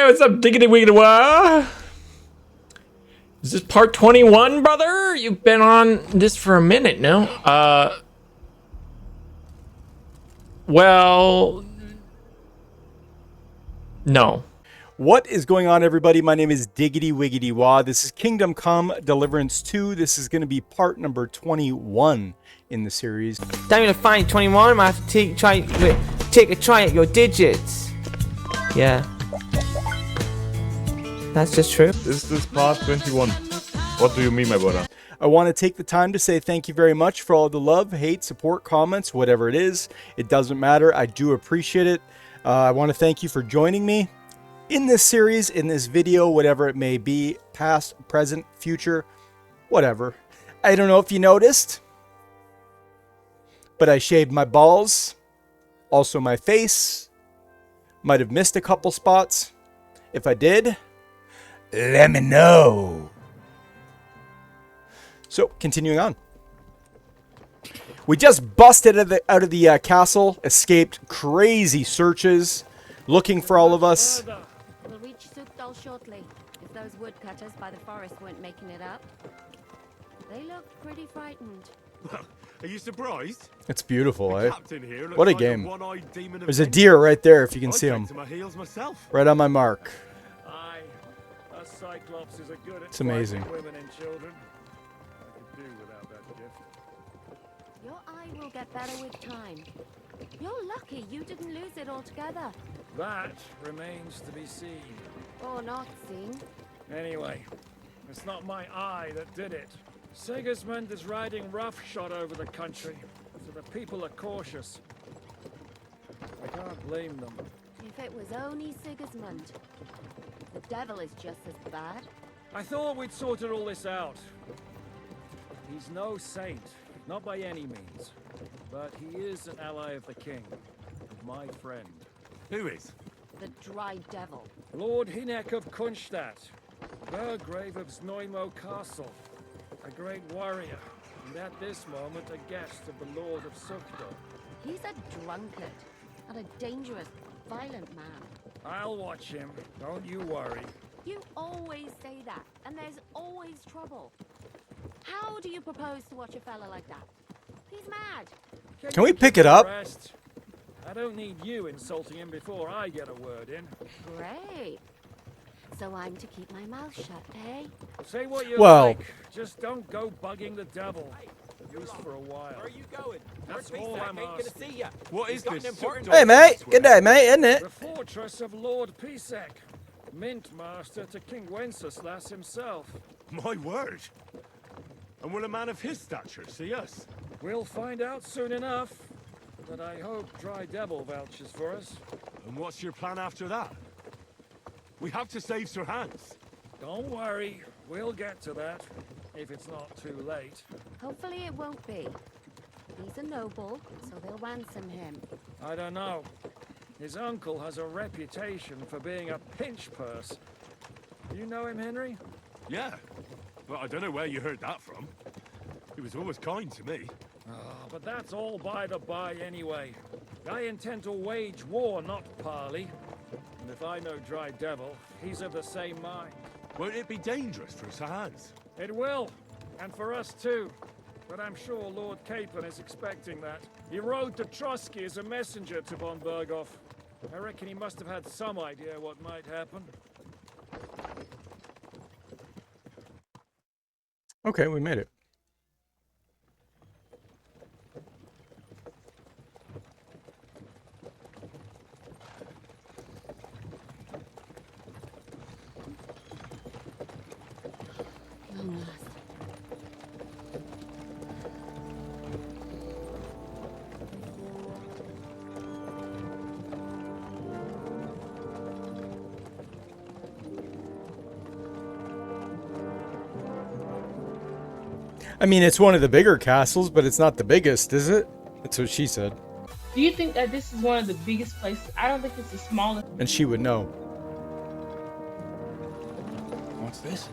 what's up, DiggityWiggityWaaa? Is this part 21, brother? You've been on this for a minute now. Well, no. What is going on, everybody? My name is DiggityWiggityWaaa. This is Kingdom Come Deliverance 2. This is going to be part number 21 in the series. Time to find 21. I might have to take a try at your digits. Yeah. That's just true. Is this part 21? What do you mean, my brother? I want to take the time to say thank you very much for all the love, hate, support, comments, whatever it is. It doesn't matter. I do appreciate it. I want to thank you for joining me in this series, in this video, whatever it may be, past, present, future, whatever. I don't know if you noticed, but I shaved my balls, also my face. Might have missed a couple spots. If I did, let me know. So, continuing on. We just busted out of the castle, escaped crazy searches, looking for all of us. We'll reach Sukdal shortly, if those woodcutters by the forest weren't making it up. They looked pretty frightened. Well, are you surprised? It's beautiful, eh? Here What a like game. one-eyed demon of There's a vengeance. deer right there, if you can see I'd him. take to my heels myself. Right on my mark. Aye, us Cyclopses are good at It's amazing. fighting women and children. I could do without that gift. Your eye will get better with time. You're lucky you didn't lose it altogether. That remains to be seen. Or not seen. Anyway, it's not my eye that did it. Sigismund is riding roughshod over the country, so the people are cautious. I can't blame them. If it was only Sigismund. The devil is just as bad. I thought we'd sorted all this out. He's no saint, not by any means. But he is an ally of the king, and my friend. Who is? The dry devil. Lord Hinek of Kunstadt, Burgrave of Znojmo Castle, a great warrior, and at this moment a guest of the Lord of Sukdal. He's a drunkard and a dangerous, violent man. I'll watch him, don't you worry. You always say that, and there's always trouble. How do you propose to watch a fella like that? He's mad. Can we you pick keep it up? rest? I don't need you insulting him before I get a word in. Great. So I'm to keep my mouth shut, eh? Say what you Well- like, just don't go bugging the devil. Used for a while. Where are you going? That's all I'm ain't gonna asking. see ya. What He's is got this? an important- Hey, mate. Good day, mate, isn't it? The fortress of Lord Pisek, mint master to King Wenceslas himself. My word. And will a man of his stature see us? We'll find out soon enough. But I hope Dry Devil vouches for us. And what's your plan after that? We have to save Sir Hans. Don't worry, we'll get to that, if it's not too late. Hopefully it won't be. He's a noble, so they'll ransom him. I don't know. His uncle has a reputation for being a pinch purse. You know him, Henry? Yeah. But I don't know where you heard that from. He was always kind to me. Oh, but that's all by the by anyway. I intend to wage war, not parley. And if I know Dry Devil, he's of the same mind. Won't it be dangerous for Sir Hans? It will, and for us too. But I'm sure Lord Capon is expecting that. He rode to Trotsky as a messenger to von Berghoff. I reckon he must have had some idea what might happen. Okay, we made it. Long last. I mean, it's one of the bigger castles, but it's not the biggest, is it? That's what she said. Do you think that this is one of the biggest places? I don't think it's the smallest. And she would know. What's this?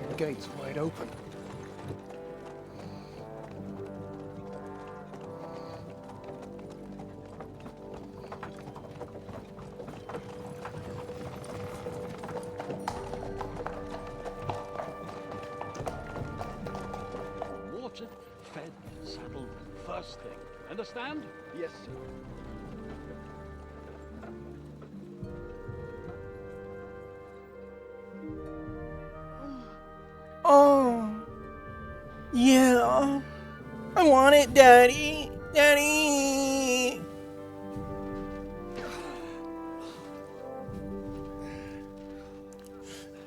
The gate's wide open. first thing. Understand? Yes, sir. Oh. Yeah. I want it, Daddy. Daddy.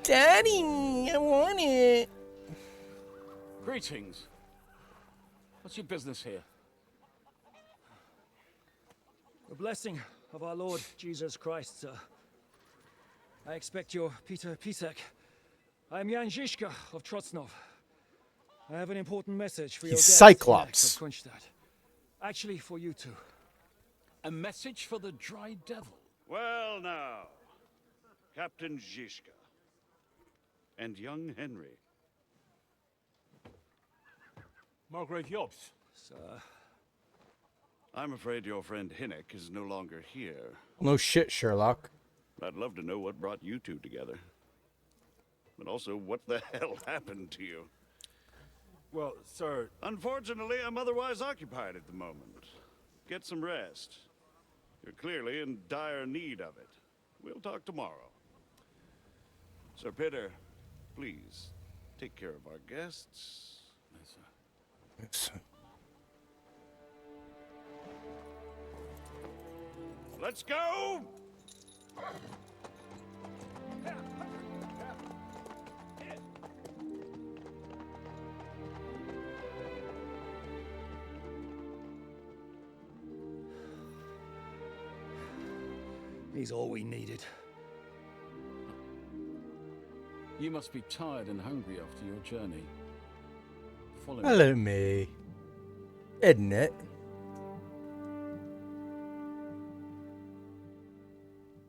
Daddy, I want it. Greetings. What's your business here? The blessing of our Lord Jesus Christ, sir. I expect your Peter Pisek. I am Jan Žižka of Trocnov. I have an important message for your He's guest, Cyclops. Hinek of Kronstadt. Actually, for you two. A message for the Dry Devil. Well now, Captain Žižka and young Henry. Margrave Jobs. Sir. I'm afraid your friend Hinek is no longer here. No shit, Sherlock. I'd love to know what brought you two together. But also, what the hell happened to you? Well, sir, Unfortunately, I'm otherwise occupied at the moment. Get some rest. You're clearly in dire need of it. We'll talk tomorrow. Sir Peter, please, take care of our guests. Let's go! He's all we needed. You must be tired and hungry after your journey. Follow me. Hello, me. Isn't it?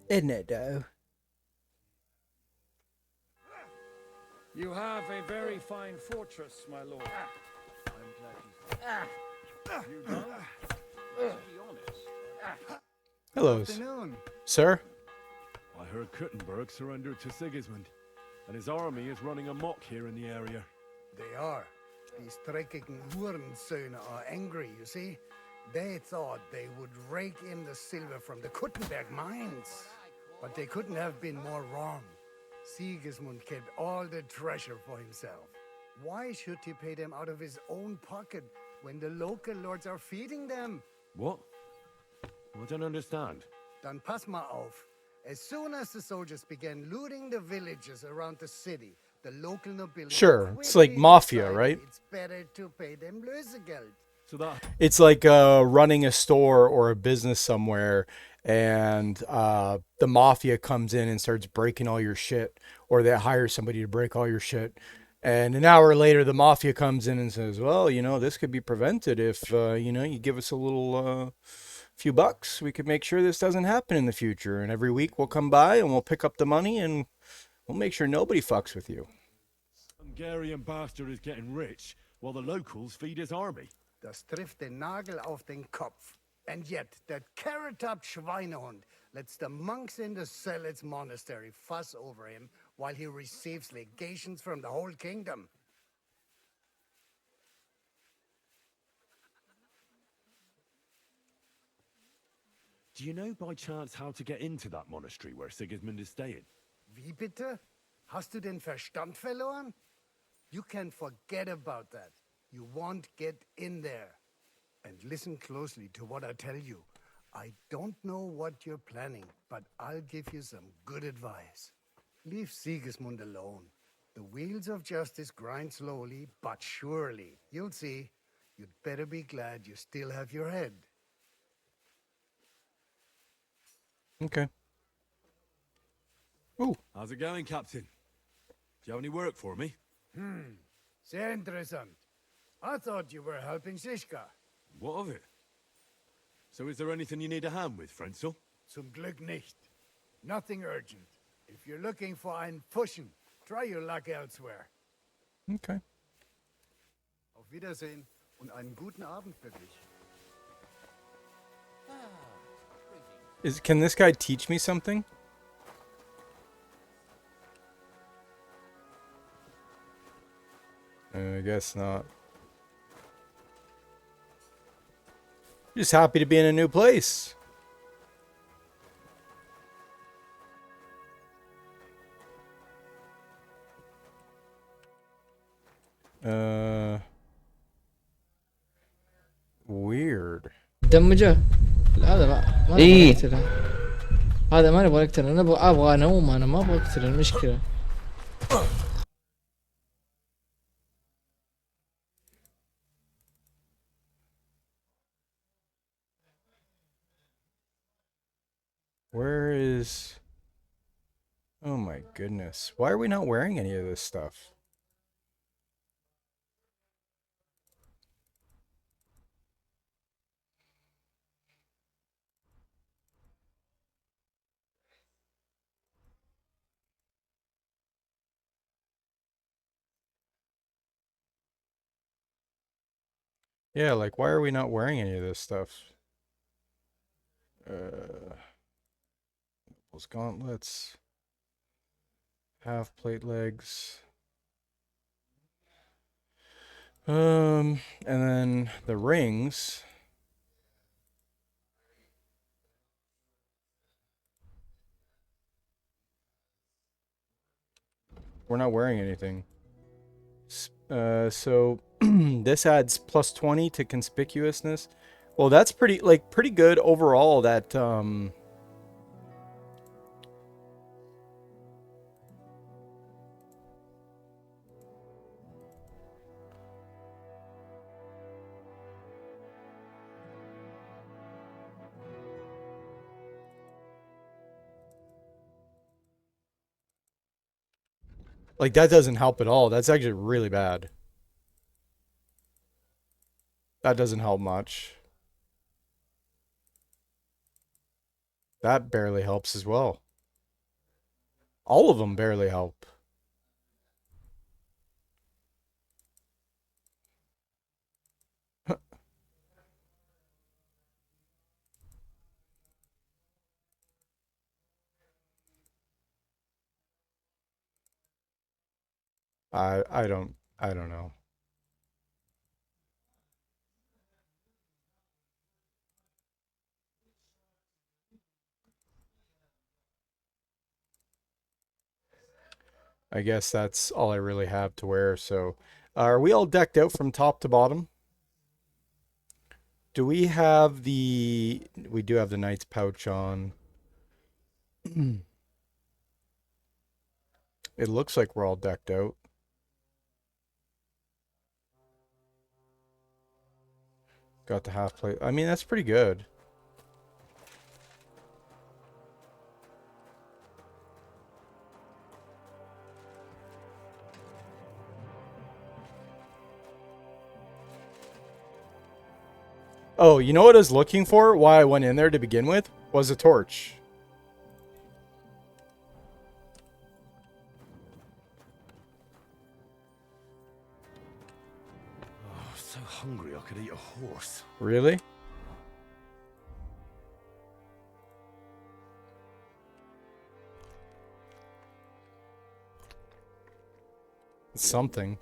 Isn't it, though? You have a very fine fortress, my lord. I'm glad you done? To be honest. Hello, sir. I heard Kuttenberg surrendered to Sigismund, and his army is running amok here in the area. They are. These dreckigen Hurensöhne are angry, you see? They thought they would rake in the silver from the Kuttenberg mines. But they couldn't have been more wrong. Sigismund kept all the treasure for himself. Why should he pay them out of his own pocket when the local lords are feeding them? What? I don't understand. Dann pass mal auf. As soon as the soldiers began looting the villages around the city, the local nobility Sure, it's like mafia, right? It's better to pay them Lösegeld. So that... It's like running a store or a business somewhere, and the mafia comes in and starts breaking all your shit, or they hire somebody to break all your shit. And an hour later, the mafia comes in and says, well, you know, this could be prevented if, you know, you give us a little few bucks. We could make sure this doesn't happen in the future. And every week we'll come by and we'll pick up the money and we'll make sure nobody fucks with you. Hungarian bastard is getting rich, while the locals feed his army. Das trifft den Nagel auf den Kopf. And yet, that carrot-top Schweinehund lets the monks in the Zealots monastery fuss over him while he receives legations from the whole kingdom. Do you know by chance how to get into that monastery where Sigismund is staying? Wie bitte? Hast du den Verstand verloren? You can forget about that. You won't get in there. And listen closely to what I tell you. I don't know what you're planning, but I'll give you some good advice. Leave Sigismund alone. The wheels of justice grind slowly, but surely. You'll see. You'd better be glad you still have your head. Okay. Ooh. How's it going, Captain? Do you have any work for me? Sehr interessant. I thought you were helping Žižka. What of it? So is there anything you need a hand with, Frenzel? Zum Glück nicht. Nothing urgent. If you're looking for einen Pfuschen, try your luck elsewhere. Okay. Auf Wiedersehen und einen guten Abend für dich. Can this guy teach me something? I guess not. Just happy to be in a new place. Weird. دمجه هذا ما إيه. نبغى نقتله. هذا ما نبغى نقتله، انا ابغى انوم، انا ما ابغى اقتله المشكله. Where is... Oh my goodness. Why are we not wearing any of this stuff? Yeah, like, why are we not wearing any of this stuff? Those gauntlets. Half plate legs. And then the rings. We're not wearing anything. So this adds plus 20 to conspicuousness. Well, that's pretty good overall. That like, that doesn't help at all. That's actually really bad. That doesn't help much. That barely helps as well. All of them barely help. I don't know. I guess that's all I really have to wear. So, are we all decked out from top to bottom? Do we have the... We do have the knight's pouch on. It looks like we're all decked out. Got the half plate. I mean, that's pretty good. Oh, you know what I was looking for? Why I went in there to begin with? Was a torch. Oh, so hungry I could eat a horse. Really? It's something.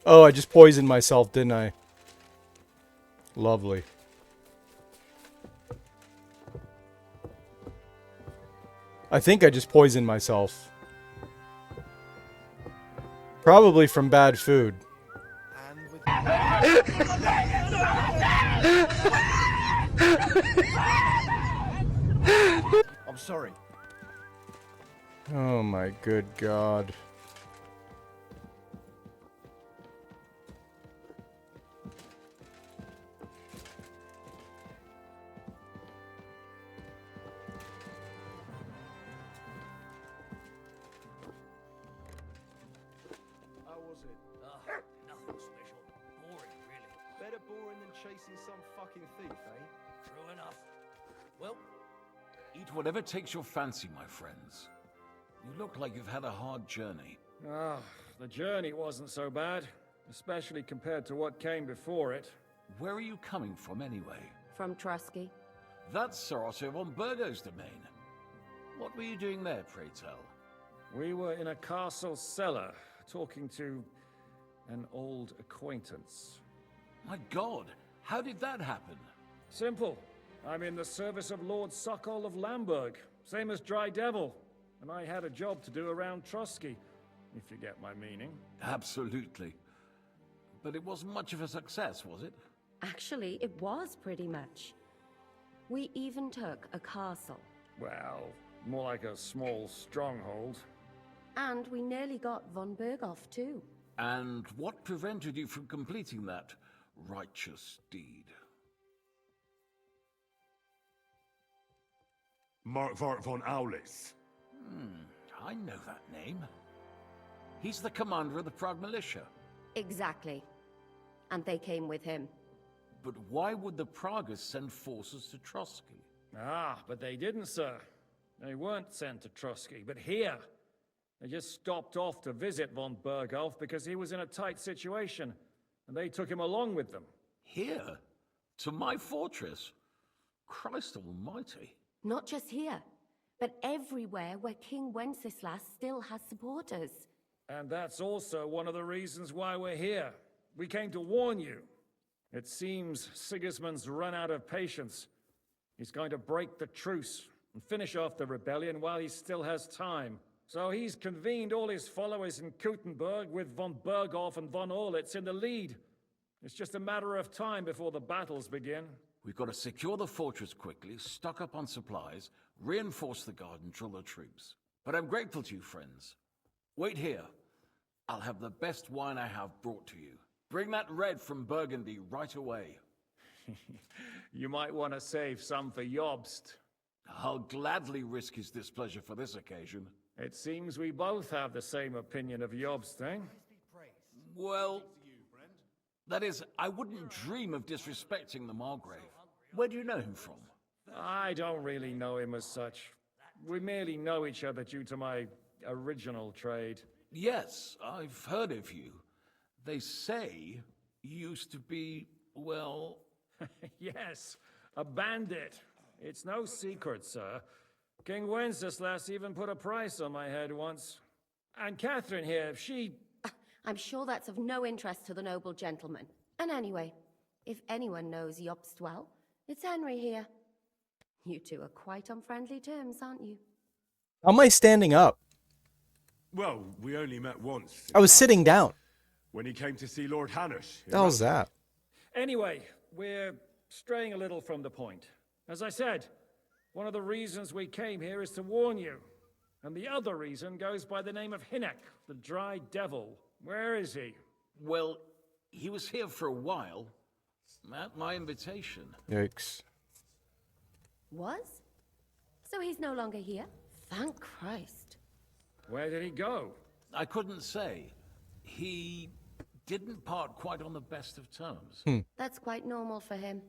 Oh, I just poisoned myself, didn't I? Lovely. I think I just poisoned myself. Probably from bad food. I'm sorry. Oh my good God. How was it? Nothing special. Boring, really. Better boring than chasing some fucking thief, eh? True enough. Well, Eat whatever takes your fancy, my friends. You look like you've had a hard journey. Ah, the journey wasn't so bad, especially compared to what came before it. Where are you coming from, anyway? From Trusky. That's Sorosir von Burgo's domain. What were you doing there, pray tell? We were in a castle cellar, talking to an old acquaintance. My God, How did that happen? Simple. I'm in the service of Lord Suckle of Lamberg, same as Dry Devil. And I had a job to do around Trusky, if you get my meaning. Absolutely. But it wasn't much of a success, was it? Actually, it was pretty much. We even took a castle. Well, more like a small stronghold. And we nearly got von Berghoff too. And what prevented you from completing that righteous deed? Markvart von Aulis. I know that name. He's the commander of the Prague militia. Exactly. And they came with him. But why would the Praguers send forces to Trusky? Ah, but they didn't, sir. They weren't sent to Trusky, but here. They just stopped off to visit von Berghoff because he was in a tight situation, and they took him along with them. Here? To my fortress? Christ almighty. Not just here, but everywhere where King Wenceslas still has supporters. And that's also one of the reasons why we're here. We came to warn you. It seems Sigismund's run out of patience. He's going to break the truce and finish off the rebellion while he still has time. So he's convened all his followers in Kuttenberg with von Berghoff and von Orlitz in the lead. It's just a matter of time before the battles begin. We've got to secure the fortress quickly, stock up on supplies, reinforce the guard and drill the troops. But I'm grateful to you, friends. Wait here. I'll have the best wine I have brought to you. Bring that red from Burgundy right away. You might want to save some for Jobst. I'll gladly risk his displeasure for this occasion. It seems we both have the same opinion of Jobst, eh? Well, that is, I wouldn't dream of disrespecting the Margrave. Where do you know him from? I don't really know him as such. We merely know each other due to my original trade. Yes, I've heard of you. They say you used to be, well... Yes, a bandit. It's no secret, sir. King Wenceslas even put a price on my head once. And Catherine here, she... I'm sure that's of no interest to the noble gentleman. And anyway, if anyone knows Jobst well, it's Henry here. You two are quite on friendly terms, aren't you? How am I standing up? Well, we only met once. I was sitting down. When he came to see Lord Hanish. What the hell's that? Anyway, we're straying a little from the point. As I said, one of the reasons we came here is to warn you. And the other reason goes by the name of Hinek, the Dry Devil. Where is he? Well, he was here for a while. At my invitation. Yikes. Was? So he's no longer here? Thank Christ. Where did he go? I couldn't say. He didn't part quite on the best of terms. That's quite normal for him.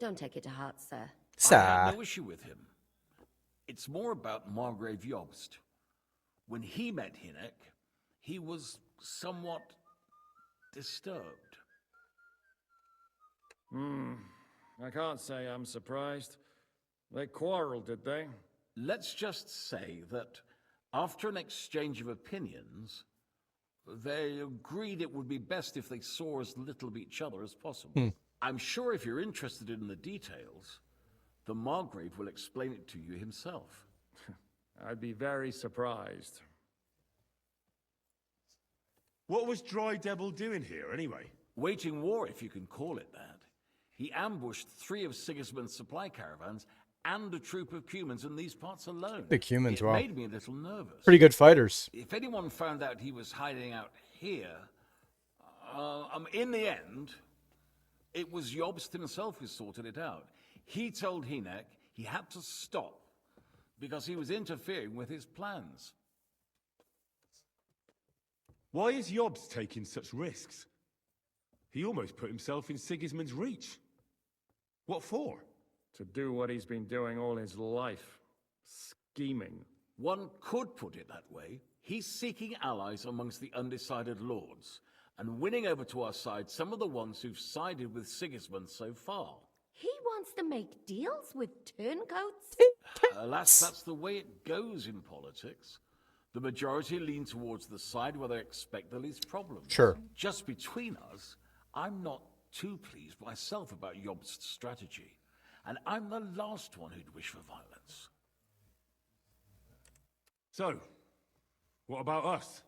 Don't take it to heart, sir. I have no issue with him. It's more about Margrave Jobst. When he met Hinek, he was somewhat disturbed. I can't say I'm surprised. They quarreled, did they? Let's just say that after an exchange of opinions, they agreed it would be best if they saw as little of each other as possible. I'm sure if you're interested in the details, the Margrave will explain it to you himself. I'd be very surprised. What was Dry Devil doing here, anyway? Waging war, if you can call it that. He ambushed 3 of Sigismund's supply caravans and a troop of Cumans in these parts alone. The Cumans, wow. It made me a little nervous. Pretty good fighters. If anyone found out he was hiding out here, in the end, it was Jobst himself who sorted it out. He told Hinek he had to stop because he was interfering with his plans. Why is Jobst taking such risks? He almost put himself in Sigismund's reach. What for? To do what he's been doing all his life. Scheming. One could put it that way. He's seeking allies amongst the undecided lords, and winning over to our side some of the ones who've sided with Sigismund so far. He wants to make deals with turncoats? Alas, that's the way it goes in politics. The majority lean towards the side where they expect the least problems. Sure. Just between us, I'm not too pleased myself about Jobst's strategy, and I'm the last one who'd wish for violence. So, what about us?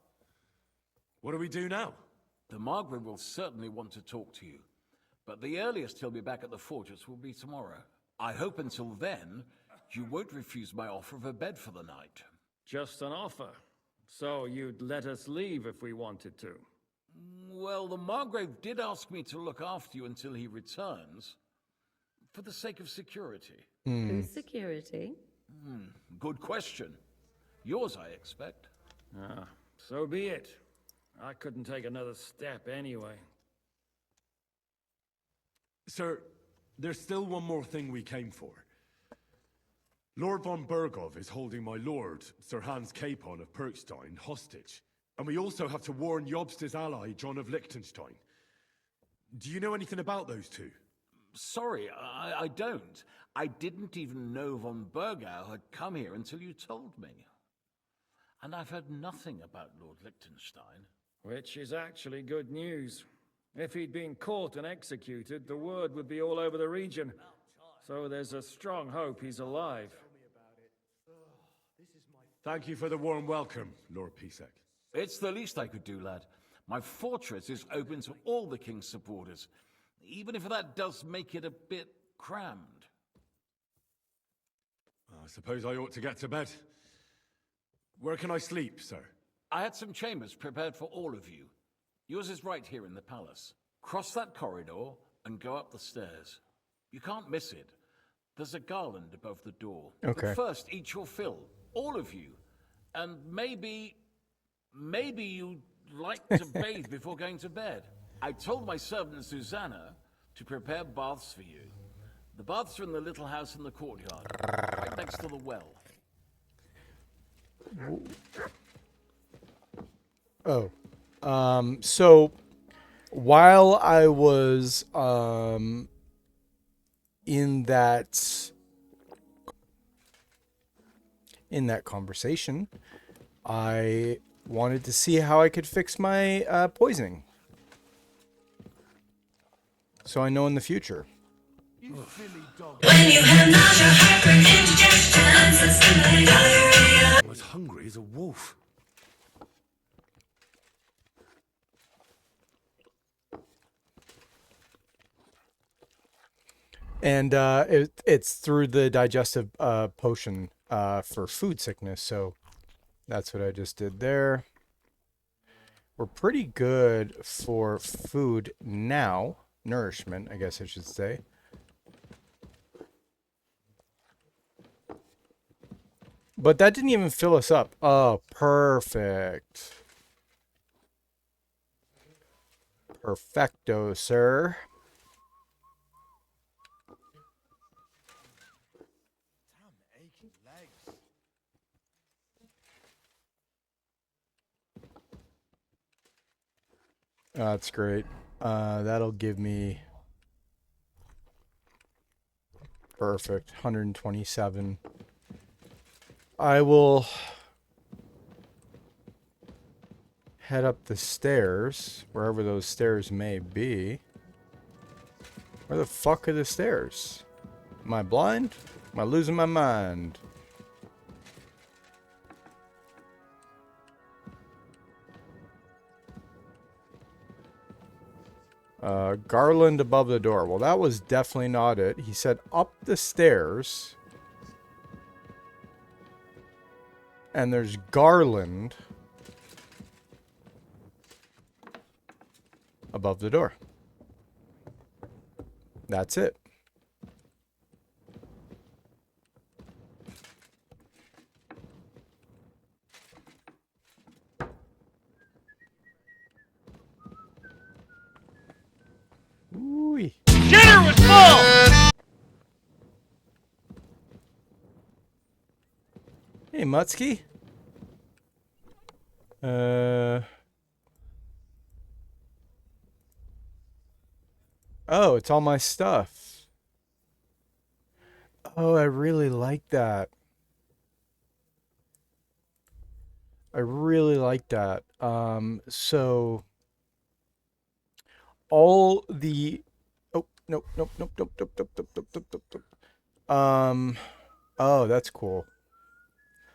What do we do now? The Margrave will certainly want to talk to you, but the earliest he'll be back at the fortress will be tomorrow. I hope until then, you won't refuse my offer of a bed for the night. Just an offer. So you'd let us leave if we wanted to? Well, the Margrave did ask me to look after you until he returns, for the sake of security. Whose security? Good question. Yours, I expect. Ah, so be it. I couldn't take another step anyway. Sir, there's still one more thing we came for. Lord von Bergov is holding my lord, Sir Hans Capon of Perkstein, hostage. And we also have to warn Jobst's ally, John of Liechtenstein. Do you know anything about those two? Sorry, I don't. I didn't even know von Bergau had come here until you told me. And I've heard nothing about Lord Liechtenstein. Which is actually good news. If he'd been caught and executed, the word would be all over the region. So there's a strong hope he's alive. Thank you for the warm welcome, Lord Pisek. It's the least I could do, lad. My fortress is open to all the king's supporters, even if that does make it a bit crammed. I suppose I ought to get to bed. Where can I sleep, sir? I had some chambers prepared for all of you. Yours is right here in the palace. Cross that corridor and go up the stairs. You can't miss it. There's a garland above the door. Okay. But first, eat your fill. All of you. And maybe you'd like to bathe before going to bed. I told my servant Susanna to prepare baths for you. The baths are in the little house in the courtyard, right next to the well. Oh. So while I was in that conversation, I wanted to see how I could fix my poisoning. So I know in the future. You silly dog. When you have nausea, heartburn, indigestion, and diarrhea. I was hungry as a wolf. And it's through the digestive potion for food sickness. So that's what I just did there. We're pretty good for food now. Nourishment, I guess I should say. But that didn't even fill us up. Oh, perfect. Perfecto, sir. That's great. That'll give me perfect 127. I will head up the stairs, wherever those stairs may be. Where the fuck are the stairs? Am I blind? Am I losing my mind? Garland above the door. Well, that was definitely not it. He said up the stairs. And there's garland above the door. That's it. Ooh-wee. Shitter was full! Hey, Mutsky. Oh, it's all my stuff. Oh, I really like that. I really like that. So all the nope, nope, nope, nope, nope, nope, nope, nope, nope, nope, nope. Oh, that's cool.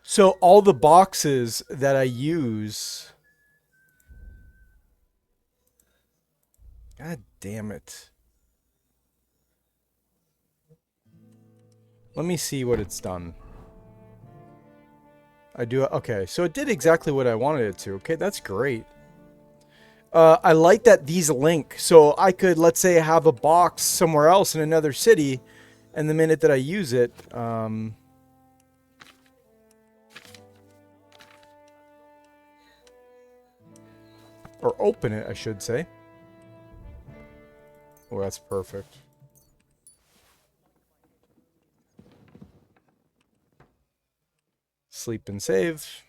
So all the boxes that I use. God damn it. Let me see what it's done. I do. Okay, so it did exactly what I wanted it to. Okay, that's great. I like that these link. So I could, let's say, have a box somewhere else in another city, and the minute that I use it, or open it, I should say. Oh, that's perfect. Sleep and save.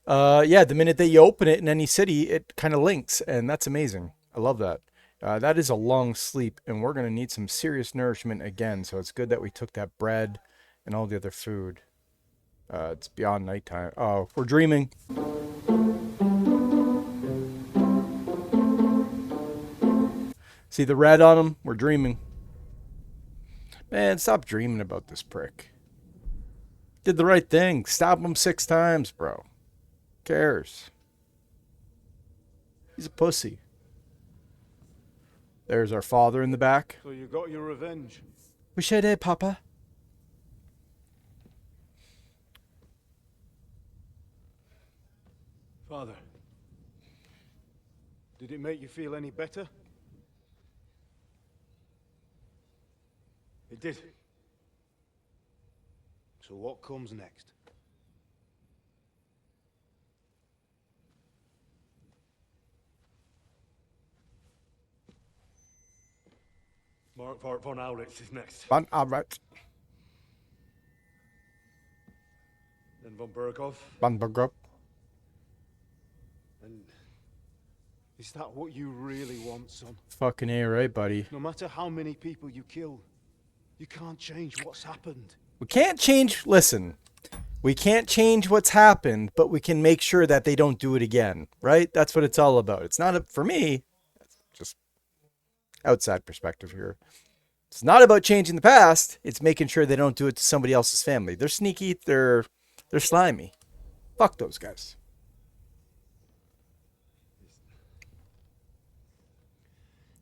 Yeah, the minute that you open it in any city, it kind of links, and that's amazing. I love that. That is a long sleep, and we're going to need some serious nourishment again, so it's good that we took that bread and all the other food. It's beyond nighttime. Oh, we're dreaming. See the red on him? We're dreaming. Man, stop dreaming about this prick. Did the right thing. Stab him 6 times, bro. Cares? He's a pussy. There's our father in the back. So you got your revenge. We sure did, Papa. Father, did it make you feel any better? It did. So what comes next? Mark von Aulitz is next. Von Aulitz. Then von Berghoff. Von Berghoff. And is that what you really want, son? Fucking A, right, buddy? No matter how many people you kill, you can't change what's happened. We can't change... Listen. We can't change what's happened, but we can make sure that they don't do it again, right? That's what it's all about. It's not, for me, just outside perspective here. It's not about changing the past. It's making sure they don't do it to somebody else's family. They're sneaky. They're slimy. Fuck those guys.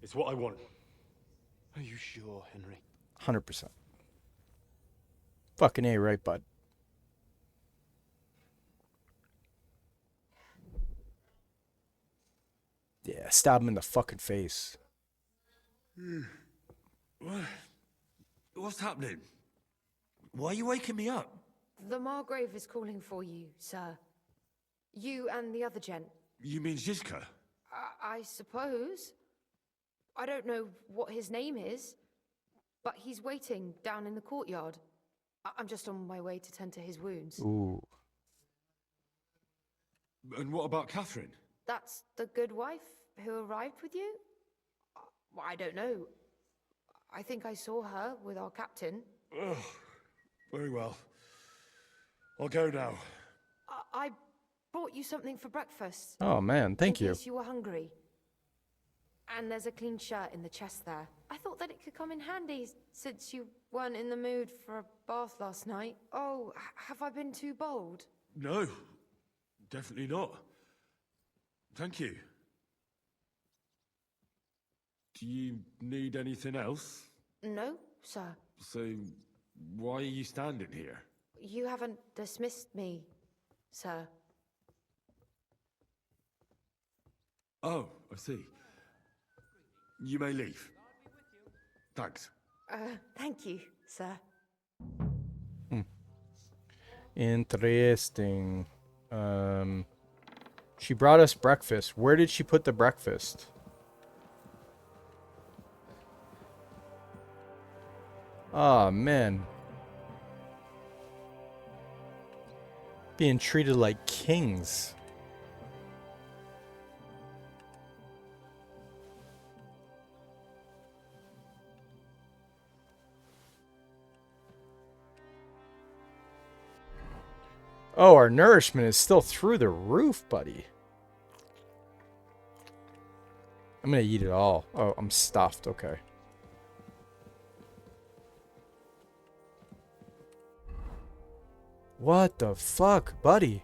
It's what I want. Are you sure, Henry? 100%. Fucking A, right, bud? Yeah, stab him in the fucking face. What's happening? Why are you waking me up? The Margrave is calling for you, sir. You and the other gent. You mean Zizka? I suppose. I don't know what his name is, but he's waiting down in the courtyard. I'm just on my way to tend to his wounds. Ooh. And what about Catherine? That's the good wife who arrived with you? I don't know. I think I saw her with our captain. Oh, very well. I'll go now. I brought you something for breakfast. Oh, man, thank you. In case you were hungry. And there's a clean shirt in the chest there. I thought that it could come in handy since you weren't in the mood for a bath last night. Oh, have I been too bold? No, definitely not. Thank you. Do you need anything else? No, sir. So, why are you standing here? You haven't dismissed me, sir. Oh, I see. You may leave. Thanks. Thank you, sir. Interesting. She brought us breakfast. Where did she put the breakfast? Oh, man. Being treated like kings. Oh, our nourishment is still through the roof, buddy. I'm gonna eat it all. Oh, I'm stuffed. Okay. What the fuck, buddy?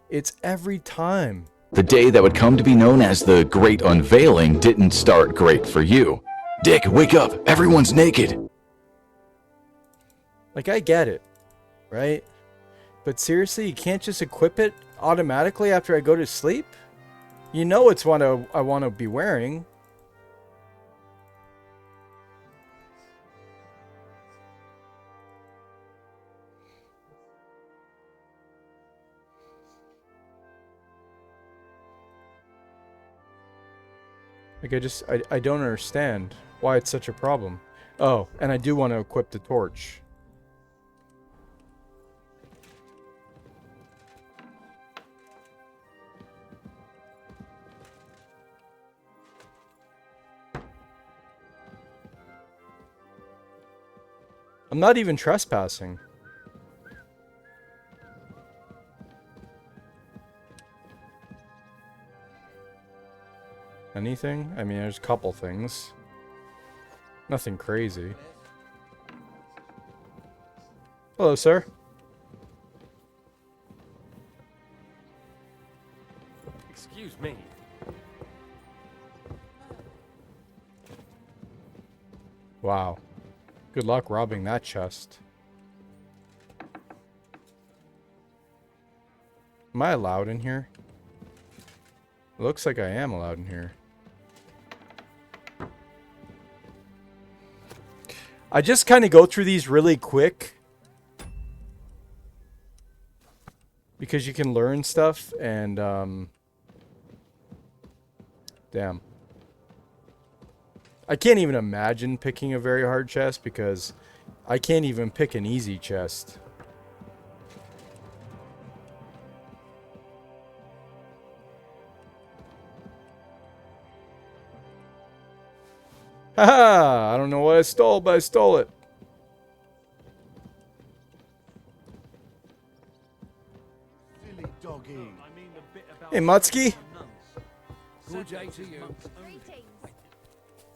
It's every time. The day that would come to be known as the Great Unveiling didn't start great for you. Dick, wake up! Everyone's naked! Like, I get it, right? But seriously, you can't just equip it automatically after I go to sleep? You know it's what I want to be wearing. Like, I don't understand why it's such a problem. Oh, and I do want to equip the torch. I'm not even trespassing. Anything? I mean, there's a couple things. Nothing crazy. Hello, sir. Excuse me. Wow. Good luck robbing that chest. Am I allowed in here? Looks like I am allowed in here. I just kind of go through these really quick. Because you can learn stuff and, damn. I can't even imagine picking a very hard chest because I can't even pick an easy chest. Haha! I don't know what I stole, but I stole it. Silly doggy. Hey, Mutsky. Good day to you.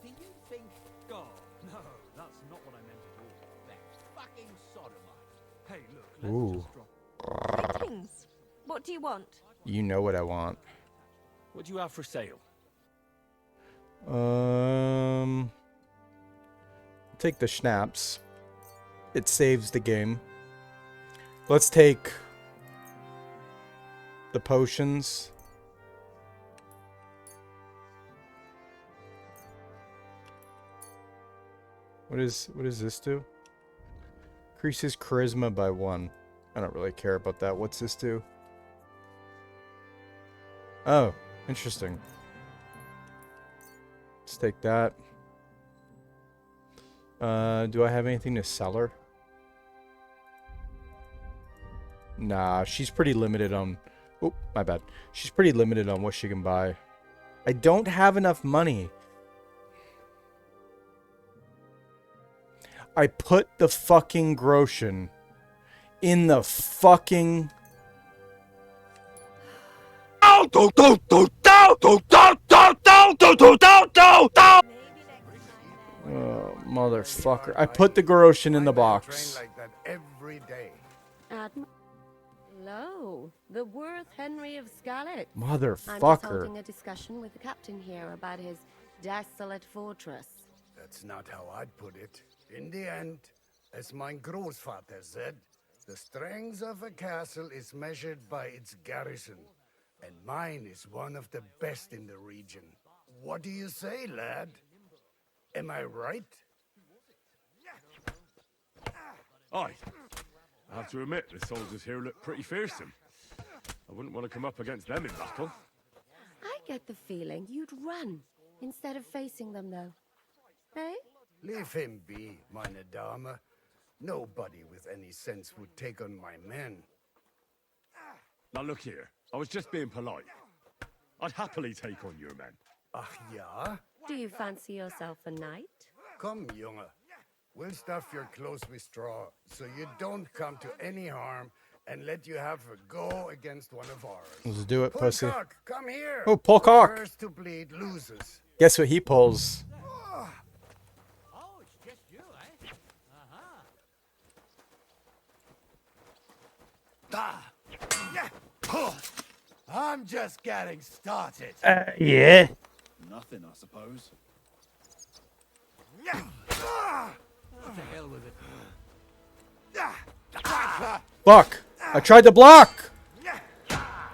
Do you think God? No, that's not what I meant at all. That fucking sodomite. Hey, look, let's Ooh. just drop. Greetings. What do you want? You know what I want. What do you have for sale? Take the schnapps. It saves the game. Let's take the potions. What does this do? Increases charisma by 1. I don't really care about that. What's this do? Oh, interesting. Let's take that. Do I have anything to sell her? Nah, she's pretty limited on... Oh, my bad. She's pretty limited on what she can buy. I don't have enough money. I put the fucking groschen in the fucking... Oh, motherfucker. I put the groschen in the box. Train like that every day. Hello, the worth Henry of Scarlet. Motherfucker. I'm just holding a discussion with the captain here about his desolate fortress. That's not how I'd put it. In the end, as my Großvater said, the strength of a castle is measured by its garrison. And mine is one of the best in the region. What do you say, lad? Am I right? Aye. I have to admit, the soldiers here look pretty fearsome. I wouldn't want to come up against them in battle. I get the feeling you'd run instead of facing them, though. Hey? Leave him be, meine Dame. Nobody with any sense would take on my men. Now look here, I was just being polite. I'd happily take on your men. Ach ja? Do you fancy yourself a knight? Come, Junge. We'll stuff your clothes with straw, so you don't come to any harm, and let you have a go against one of ours. Let's do it, pussy. Polecock, come here. Oh, Polecock. First to bleed loses. Guess what he pulls? Oh, it's just you, eh? I'm just getting started. Yeah. Nothing, I suppose. What the hell with it? Fuck! I tried to block!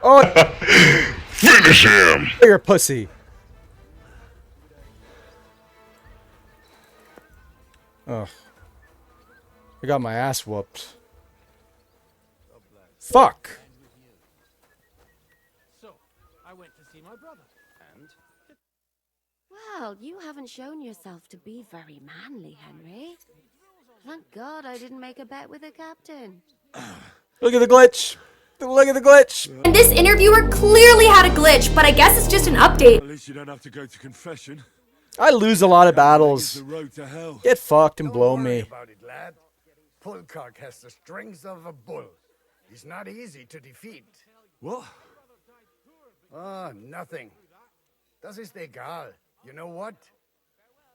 Oh! Finish him! You're a pussy. Ugh. I got my ass whooped. Fuck! So, I went to see my brother. And? Well, you haven't shown yourself to be very manly, Henry. Thank God I didn't make a bet with the captain. Look at the glitch! Look at the glitch! And this interviewer clearly had a glitch, but I guess it's just an update. At least you don't have to go to confession. I lose a lot of battles. The road to hell. Get fucked and blow me. About it, lad. Pulcock has the strength of a bull. He's not easy to defeat. What? Ah, nothing. Das ist egal. You know what?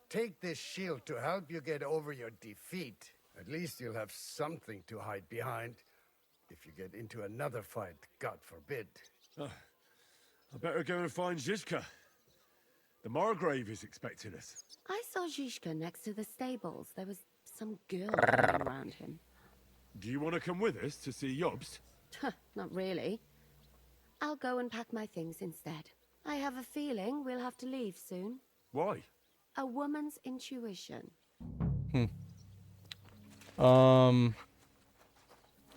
Take this shield to help you get over your defeat. At least you'll have something to hide behind. If you get into another fight, God forbid. I better go and find Zizka. The Margrave is expecting us. I saw Zizka next to the stables. There was some girl hanging around him. Do you want to come with us to see Jobst? Not really. I'll go and pack my things instead. I have a feeling we'll have to leave soon. Why? A woman's intuition.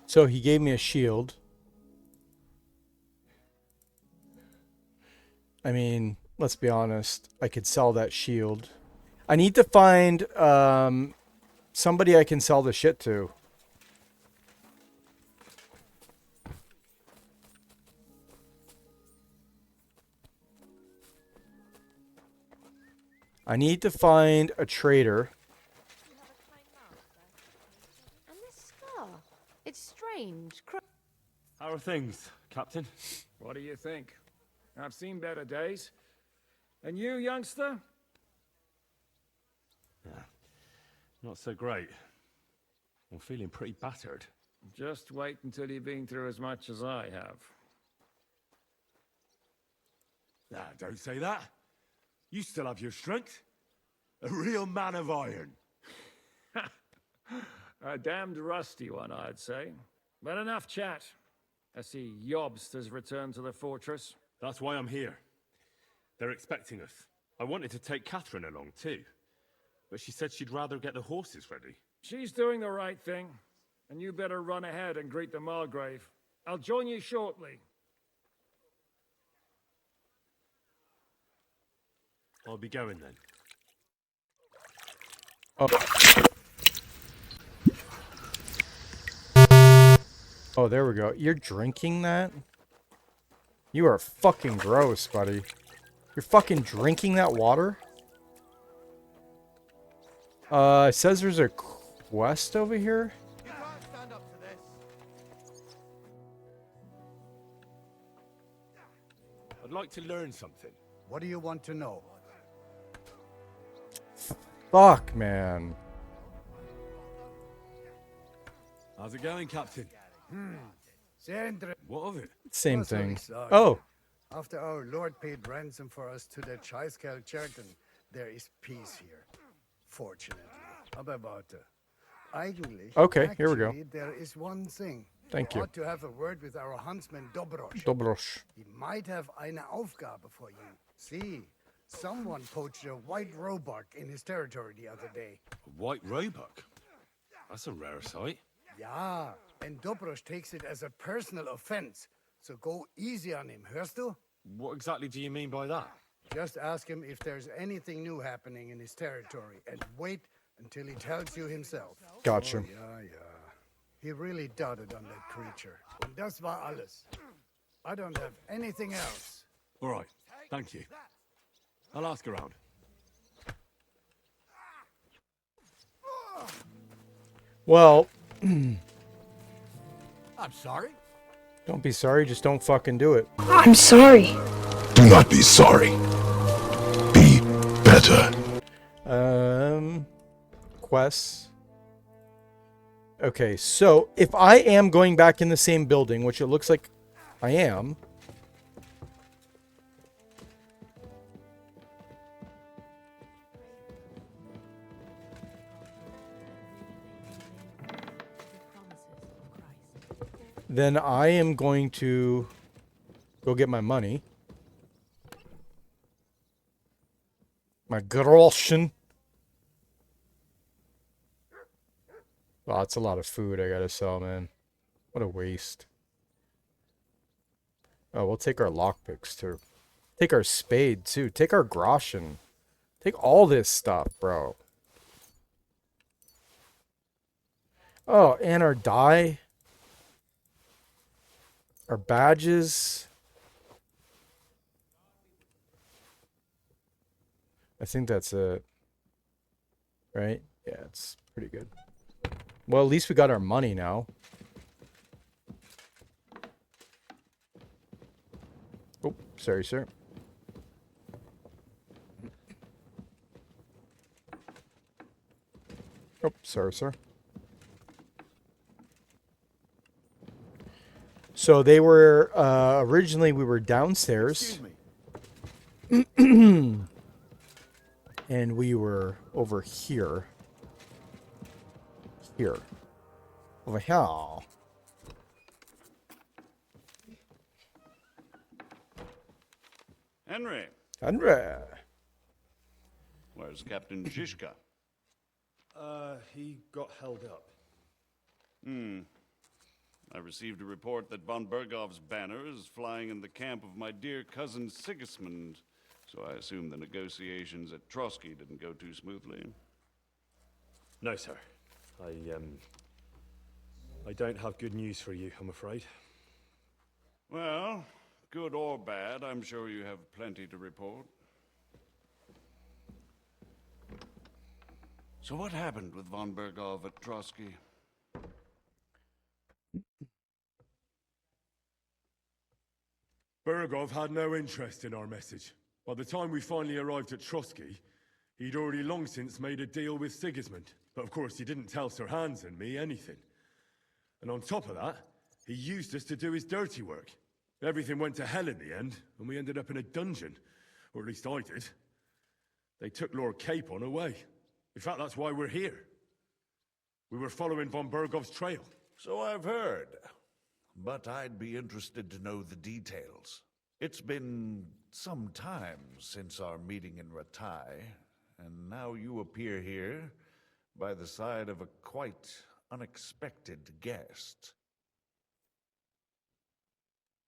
So he gave me a shield. I mean, let's be honest. I could sell that shield. I need to find somebody I can sell the shit to. I need to find a trader. And this scar. It's strange. How are things, Captain? What do you think? I've seen better days. And you, youngster? Not so great. I'm feeling pretty battered. Just wait until you've been through as much as I have. Don't say that. You still have your strength. A real man of iron. A damned rusty one, I'd say. But enough chat. I see Jobst has returned to the fortress. That's why I'm here. They're expecting us. I wanted to take Catherine along too, but she said she'd rather get the horses ready. She's doing the right thing, and you better run ahead and greet the Margrave. I'll join you shortly. I'll be going then. Oh, there we go. You're drinking that? You are fucking gross, buddy. You're fucking drinking that water? It says there's a quest over here. I'd like to learn something. What do you want to know? Fuck, man. How's it going, Captain? What of it? Same thing. Oh. After our Lord paid ransom for us to the Chaiskel Cherton, there is peace here. Fortunately. Aber warte. Eigentlich, Okay, here we go. actually, there is one thing. Thank We you. ought to have a word with our huntsman Dobrosch. Dobrosch. He might have eine Aufgabe for you. See, someone poached a white roebuck in his territory the other day. A white roebuck? That's a rare sight. Ja, and Dobrosch takes it as a personal offense. So go easy on him, hörst du? What exactly do you mean by that? Just ask him if there's anything new happening in his territory, and wait until he tells you himself. Gotcha. Oh, yeah. He really doted on that creature. Und das war alles. I don't have anything else. All right, thank you. I'll ask around. Well, I'm sorry. don't be sorry, just don't fucking do it. I'm sorry. Do not be sorry. Be matter? Quests. Okay, so if I am going back in the same building, which it looks like I am. Then I am going to go get my money. My groschen. Wow, that's a lot of food I gotta sell, man. What a waste. Oh, we'll take our lockpicks too. Take our spade too. Take our groschen. Take all this stuff, bro. Oh, and our dye. Our badges. I think that's it. Right? Yeah, it's pretty good. Well, at least we got our money now. Oh, sorry, sir. Oh, sorry, sir. So they were, originally we were downstairs. And we were over here. Here. Over here. Henry. Henry. Where's Captain Zizka? He got held up. I received a report that von Bergov's banner is flying in the camp of my dear cousin Sigismund, so I assume the negotiations at Trotsky didn't go too smoothly. No, sir. I don't have good news for you, I'm afraid. Well, good or bad, I'm sure you have plenty to report. So what happened with von Bergov at Trotsky? Bergov had no interest in our message. By the time we finally arrived at Trotsky, he'd already long since made a deal with Sigismund. But of course, he didn't tell Sir Hans and me anything. And on top of that, he used us to do his dirty work. Everything went to hell in the end, and we ended up in a dungeon. Or at least I did. They took Lord Capon away. In fact, that's why we're here. We were following von Bergov's trail. So I've heard. But I'd be interested to know the details. It's been some time since our meeting in Ratai, and now you appear here by the side of a quite unexpected guest.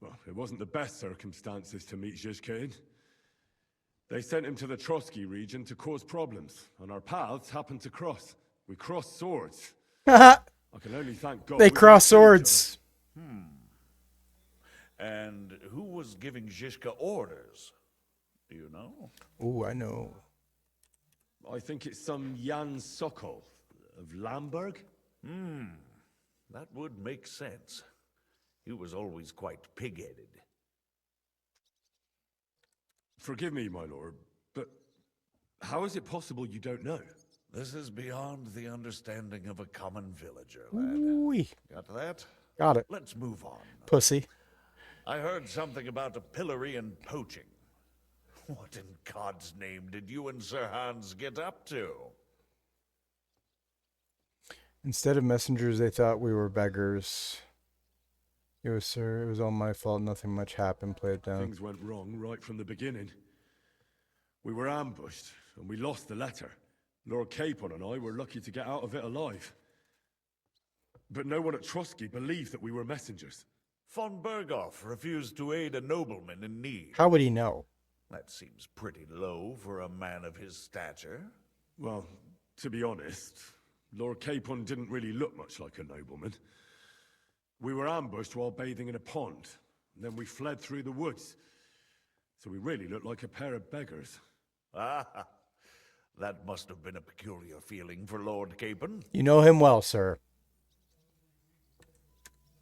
Well, it wasn't the best circumstances to meet Zizka in. They sent him to the Trotsky region to cause problems, and our paths happened to cross. We crossed swords. I can only thank God. They crossed swords. And who was giving Zizka orders? Do you know? Oh, I know. I think it's some Jan Sokol of Lamberg. That would make sense. He was always quite pig-headed. Forgive me, my lord, but how is it possible you don't know? This is beyond the understanding of a common villager, lad. Ooh-wee. Got that? Got it. Let's move on. Pussy. I heard something about a pillory and poaching. What in God's name did you and Sir Hans get up to? Instead of messengers, they thought we were beggars. It was, sir. It was all my fault. Nothing much happened. Play it down. Things went wrong right from the beginning. We were ambushed, and we lost the letter. Lord Capon and I were lucky to get out of it alive. But no one at Trotsky believed that we were messengers. Von Bergov refused to aid a nobleman in need. How would he know? That seems pretty low for a man of his stature. Well, to be honest, Lord Capon didn't really look much like a nobleman. We were ambushed while bathing in a pond, and then we fled through the woods. So we really looked like a pair of beggars. Ah, that must have been a peculiar feeling for Lord Capon. You know him well, sir.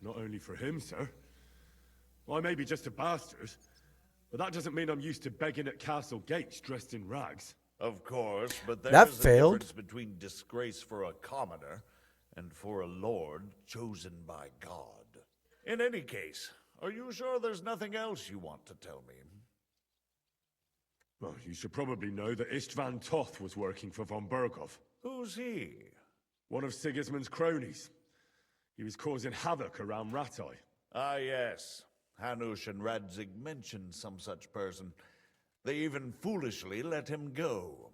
Not only for him, sir. I may be just a bastard, but that doesn't mean I'm used to begging at castle gates dressed in rags. Of course, but That there's a failed. difference between disgrace for a commoner and for a lord chosen by God. In any case, are you sure there's nothing else you want to tell me? Well, you should probably know that Istvan Toth was working for von Berghoff. Who's he? One of Sigismund's cronies. He was causing havoc around Ratai. Ah, yes. Hanush and Radzig mentioned some such person. They even foolishly let him go.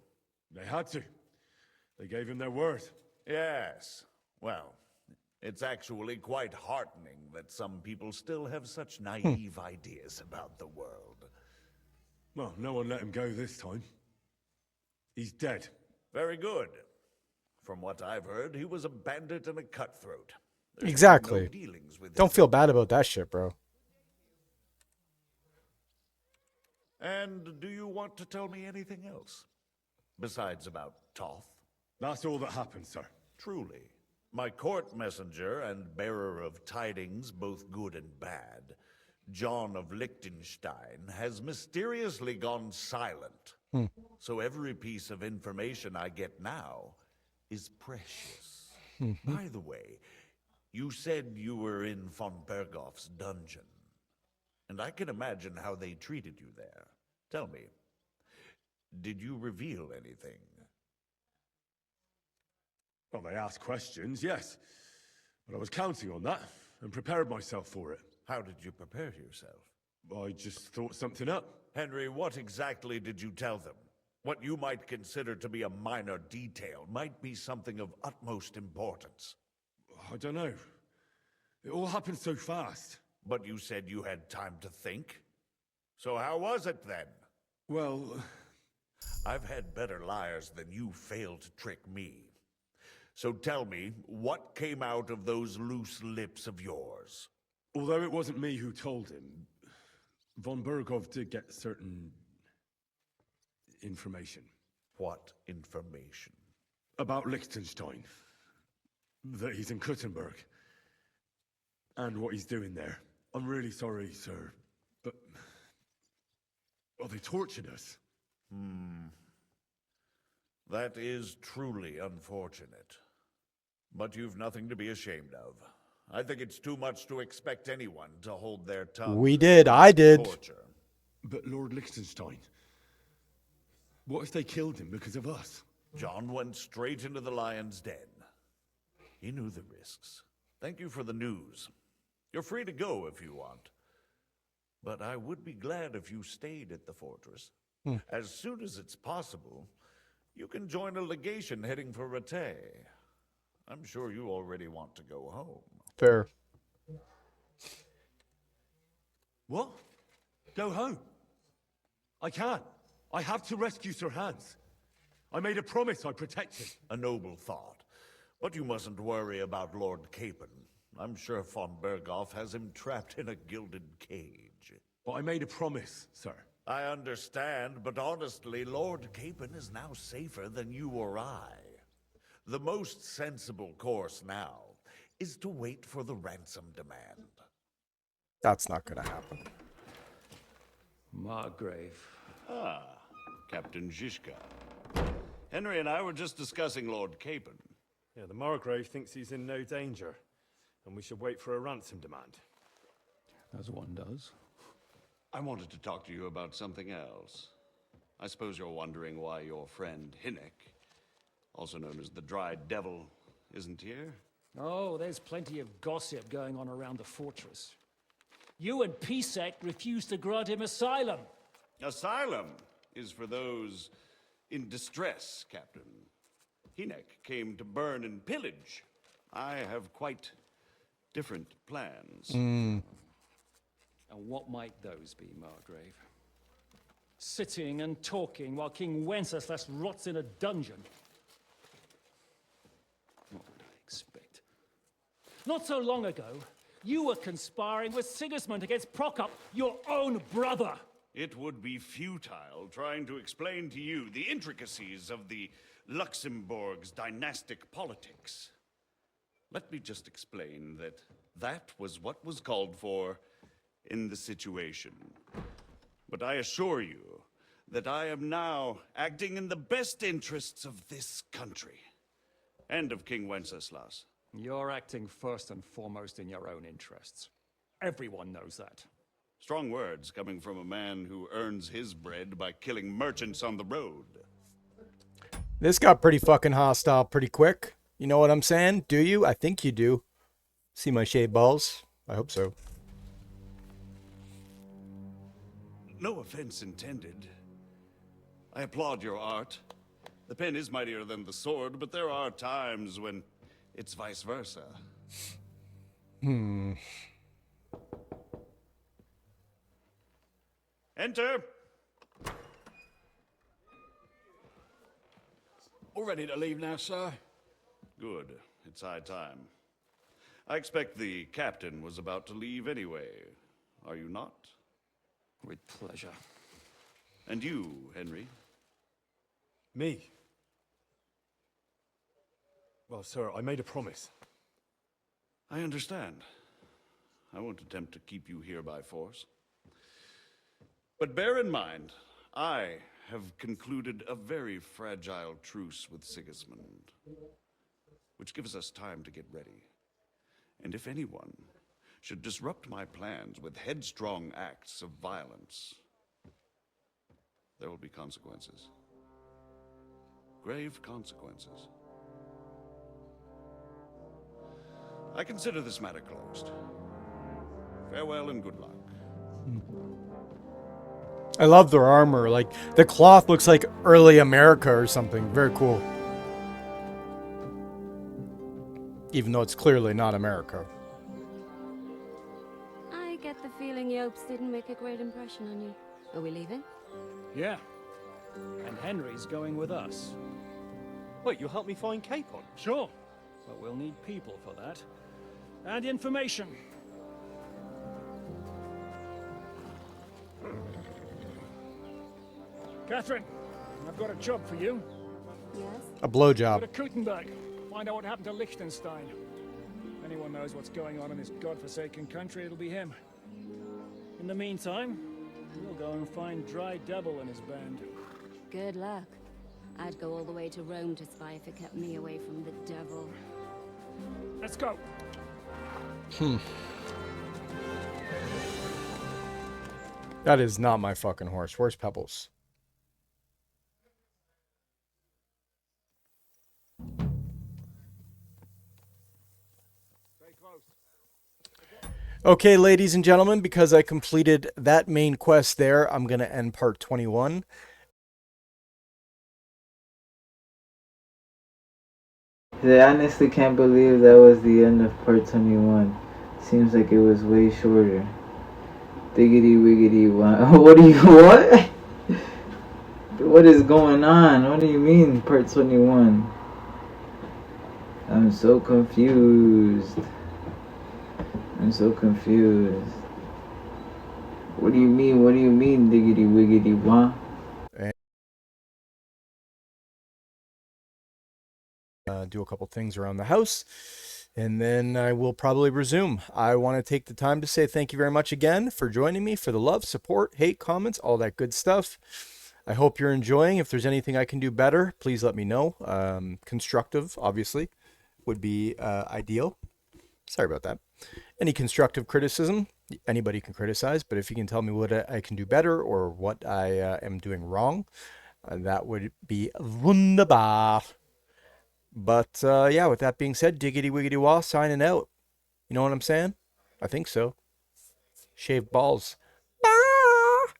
They had to. They gave him their word. Yes. Well, it's actually quite heartening that some people still have such naive ideas about the world. Well, no one let him go this time. He's dead. Very good. From what I've heard, he was a bandit and a cutthroat. There's Exactly. no dealings with Don't him. feel bad about that shit, bro. And do you want to tell me anything else? Besides about Toth? That's all that happened, sir. Truly. My court messenger and bearer of tidings, both good and bad, John of Liechtenstein, has mysteriously gone silent. So every piece of information I get now is precious. By the way, you said you were in von Berghoff's dungeon. And I can imagine how they treated you there. Tell me, did you reveal anything? Well, they asked questions, yes. But I was counting on that and prepared myself for it. How did you prepare yourself? I just thought something up. Henry, what exactly did you tell them? What you might consider to be a minor detail might be something of utmost importance. I don't know. It all happened so fast. But you said you had time to think. So how was it then? Well, I've had better liars than you failed to trick me. So tell me, what came out of those loose lips of yours? Although it wasn't me who told him, von Berghoff did get certain information. What information? About Liechtenstein. That he's in Kuttenberg. And what he's doing there. I'm really sorry, sir, but... well, they tortured us. That is truly unfortunate. But you've nothing to be ashamed of. I think it's too much to expect anyone to hold their tongue. We did. I did. Torture. But Lord Liechtenstein, what if they killed him because of us? John went straight into the lion's den. He knew the risks. Thank you for the news. You're free to go if you want. But I would be glad if you stayed at the fortress. As soon as it's possible, you can join a legation heading for Rattay. I'm sure you already want to go home. Fair. What? Go home? I can't. I have to rescue Sir Hans. I made a promise I'd protect him. A noble thought. But you mustn't worry about Lord Capon. I'm sure von Berghoff has him trapped in a gilded cage. But I made a promise, sir. I understand, but honestly, Lord Capon is now safer than you or I. The most sensible course now is to wait for the ransom demand. That's not gonna happen. Margrave. Ah, Captain Zizka. Henry and I were just discussing Lord Capon. Yeah, the Margrave thinks he's in no danger, and we should wait for a ransom demand. As one does. I wanted to talk to you about something else. I suppose you're wondering why your friend Hinnek, also known as the Dried Devil, isn't here? Oh, there's plenty of gossip going on around the fortress. You and Pisek refused to grant him asylum. Asylum is for those in distress, Captain. Hinnek came to burn and pillage. I have quite different plans. And what might those be, Margrave? Sitting and talking while King Wenceslas rots in a dungeon. What would I expect? Not so long ago, you were conspiring with Sigismund against Prokop, your own brother. It would be futile trying to explain to you the intricacies of the Luxembourg's dynastic politics. Let me just explain that that was what was called for in the situation. But I assure you that I am now acting in the best interests of this country and of King Wenceslas. You're acting first and foremost in your own interests. Everyone knows that. Strong words coming from a man who earns his bread by killing merchants on the road. This got pretty fucking hostile pretty quick. You know what I'm saying? Do you? I think you do. See my shaved balls? I hope so. No offense intended. I applaud your art. The pen is mightier than the sword, but there are times when it's vice versa. Enter! All ready to leave now, sir? Good. It's high time. I expect the captain was about to leave anyway. Are you not? With pleasure. And you, Henry? Me? Well, sir, I made a promise. I understand. I won't attempt to keep you here by force. But bear in mind, I have concluded a very fragile truce with Sigismund, which gives us time to get ready. And if anyone should disrupt my plans with headstrong acts of violence, there will be consequences. Grave consequences. I consider this matter closed. Farewell and good luck. I love their armor. Like, the cloth looks like early America or something. Very cool. Even though it's clearly not America. I get the feeling Yopes didn't make a great impression on you. Are we leaving? Yeah. And Henry's going with us. Wait, you'll help me find Capon? Sure. But we'll need people for that. And information. Catherine, I've got a job for you. Yes? A blowjob. Go to Kuttenberg. Find out what happened to Liechtenstein. If anyone knows what's going on in this godforsaken country, it'll be him. In the meantime, we'll go and find Dry Devil and his band. Good luck. I'd go all the way to Rome to spy if it kept me away from the devil. Let's go. That is not my fucking horse. Where's Pebbles? Okay, ladies and gentlemen, because I completed that main quest there, I'm going to end part 21. I honestly can't believe that was the end of part 21. Seems like it was way shorter. DiggityWiggityWaaa. What? What is going on? What do you mean, part 21? I'm so confused. I'm so confused. What do you mean? What do you mean, DiggityWiggityWaaa? Do a couple things around the house, and then I will probably resume. I want to take the time to say thank you very much again for joining me, for the love, support, hate, comments, all that good stuff. I hope you're enjoying. If there's anything I can do better, please let me know. Constructive, obviously, would be ideal. Sorry about that. Any constructive criticism, anybody can criticize, but if you can tell me what I can do better or what I am doing wrong, that would be wunderbar. But yeah, with that being said, DiggityWiggityWaaa signing out. You know what I'm saying? I think so. Shaved balls.